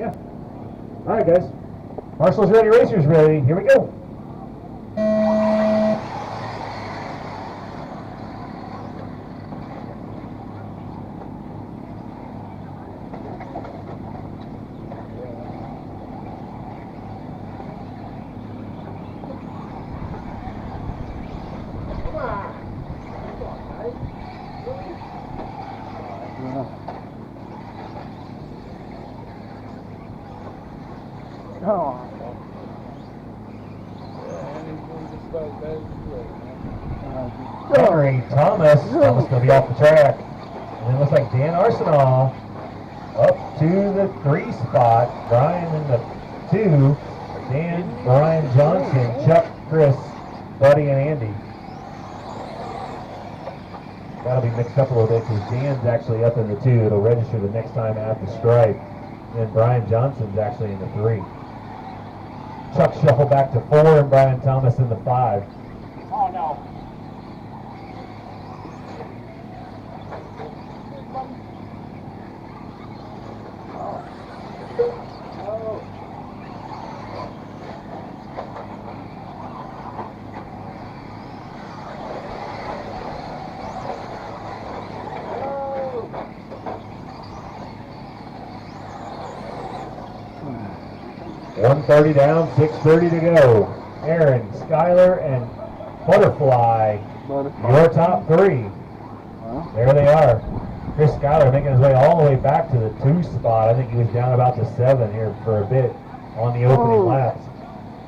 Yeah. All right, guys. Marshall's ready, racers ready. Here we go. Henry Thomas going to be off the track. And it looks like Dan Arsenault up to the 3 spot. Brian in the 2. Dan, Brian Johnson, Chuck, Chris, Buddy, and Andy. That'll be mixed up a little bit because Dan's actually up in the 2. It'll register the next time at the stripe. And Brian Johnson's actually in the 3. Chuck shuffled back to 4 and Brian Thomas in the 5. Oh no. .130 down, 6:30 to go. Aaron, Skyler, and Butterfly, your top 3. There they are. Chris Skyler making his way all the way back to the 2 spot. I think he was down about the 7 here for a bit on the opening laps.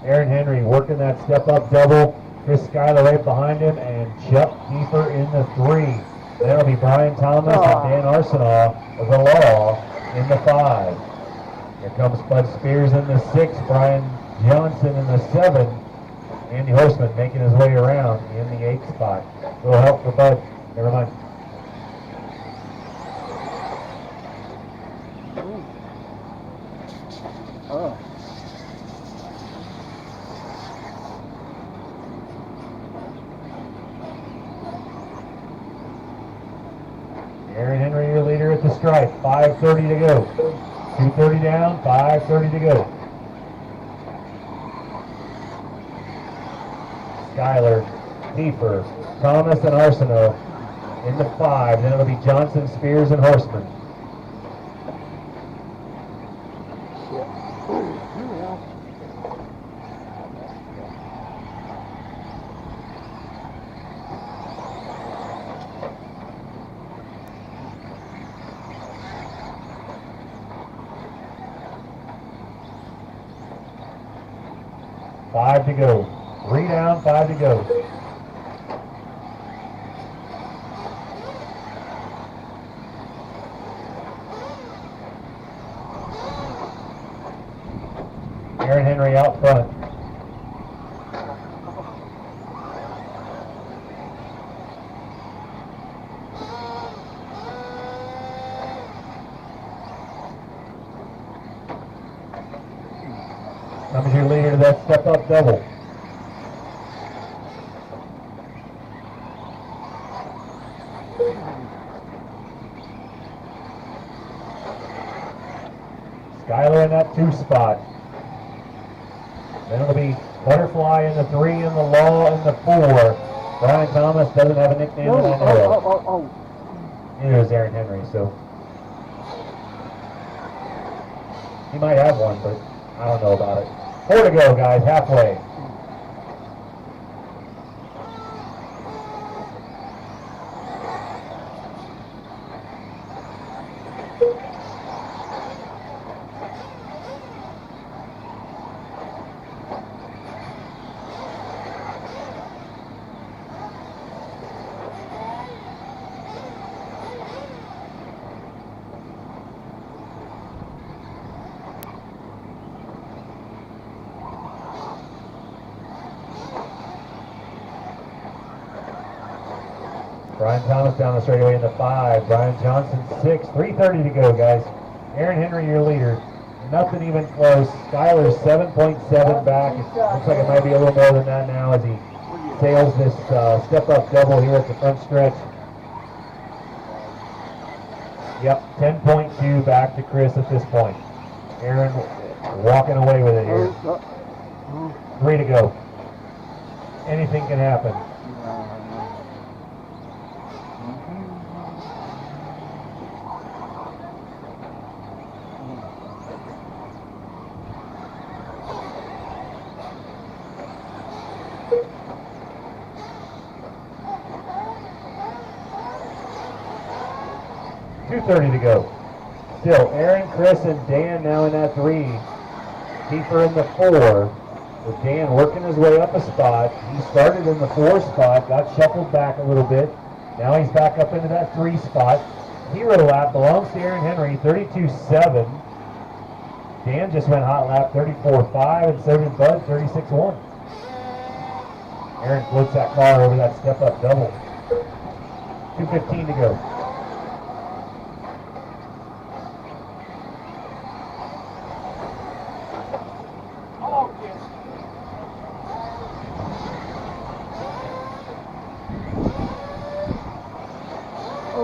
Aaron Henry working that step-up double. Chris Skyler right behind him, and Chuck Kiefer in the 3. That'll be Brian Thomas and Dan Arsenault of the Law in the 5. Here comes Bud Spears in the 6, Brian Johnson in the 7, Andy Horseman making his way around in the 8 spot. A little help for Bud. Never mind. Aaron Henry, your leader at the stripe. 5:30 to go. 2:30 down, 5:30 to go. Skyler, Kiefer, Thomas, and Arsenault in the 5. Then it'll be Johnson, Spears, and Horseman. Five to go. 3 down, 5 to go. Aaron Henry out front. Comes your leader to that step-up double. Skyler in that 2 spot. Then it'll be Butterfly in the 3 and the Law in the 4. Brian Thomas doesn't have a nickname that I know of. Neither does Aaron Henry, so he might have one, but I don't know about it. 4 to go, guys, halfway. Brian Thomas down the straightaway in the 5. Brian Johnson 6. 3:30 to go, guys. Aaron Henry, your leader. Nothing even close. Skyler's 7.7 back. It looks like it might be a little more than that now as he sails this step-up double here at the front stretch. Yep, 10.2 back to Chris at this point. Aaron walking away with it here. 3 to go. Anything can happen. .230 to go. Still, Aaron, Chris, and Dan now in that 3. Kiefer in the 4. With Dan working his way up a spot. He started in the 4 spot, got shuffled back a little bit. Now he's back up into that 3 spot. Hero lap belongs to Aaron Henry, 32.7. Dan just went hot lap, 34.5, and so did Bud, 36.1. Aaron floats that car over that step-up double. 2:15 to go.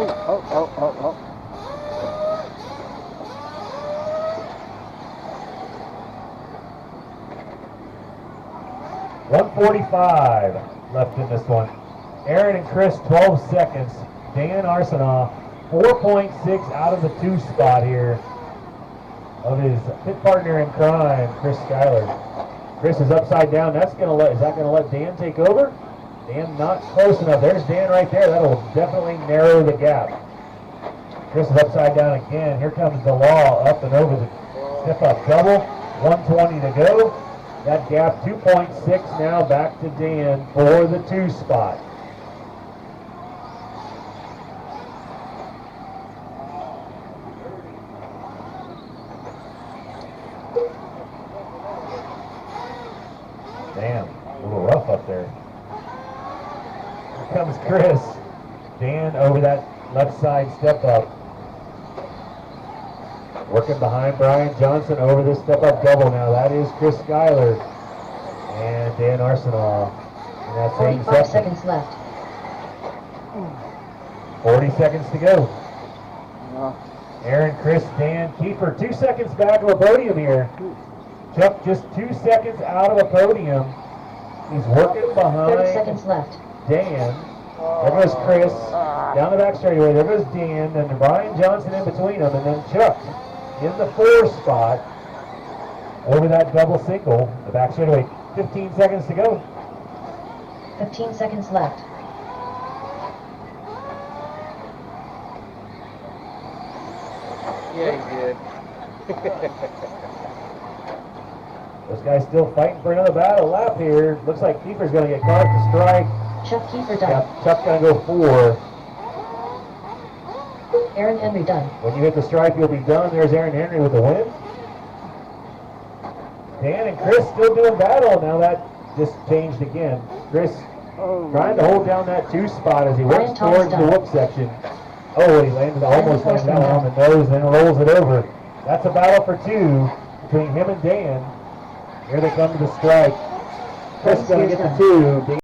Oh. 1:45 left in this one. Aaron and Chris, 12 seconds. Dan Arsenault, 4.6 out of the 2 spot here of his pit partner in crime, Chris Schuyler. Chris is upside down. Is that gonna let Dan take over? Dan not close enough. There's Dan right there. That'll definitely narrow the gap. Chris is upside down again. Here comes the law up and over the step-up double. 1:20 to go. That gap 2.6 now back to Dan for the 2 spot. Damn, a little rough up there. Here comes Chris. Dan over that left side step up. Working behind Brian Johnson over this step-up double now. That is Chris Schuyler and Dan Arsenault in that same 45 section. seconds left. 40 seconds to go. Aaron, Chris, Dan, Kiefer, 2 seconds back of a podium here. Chuck just 2 seconds out of a podium. He's working 30 behind seconds left. Dan. There goes Chris down the back straightaway. There goes Dan, and Brian Johnson in between them, and then Chuck in the 4 spot over that double single. The back straightaway. 15 seconds to go. 15 seconds left. Yeah, he did. Those guys still fighting for another battle lap here. Looks like Kiefer's going to get caught at the strike. Chuck Kiefer done. Yeah, Chuck's going to go 4. Aaron Henry done. When you hit the strike, you'll be done. There's Aaron Henry with the win. Dan and Chris still doing battle. Now that just changed again. Chris trying to hold down that 2 spot as he works towards the whoop section. Oh, he almost landed that one on the nose, then rolls it over. That's a battle for 2 between him and Dan. Here they come to the strike. Chris is going to get the 2.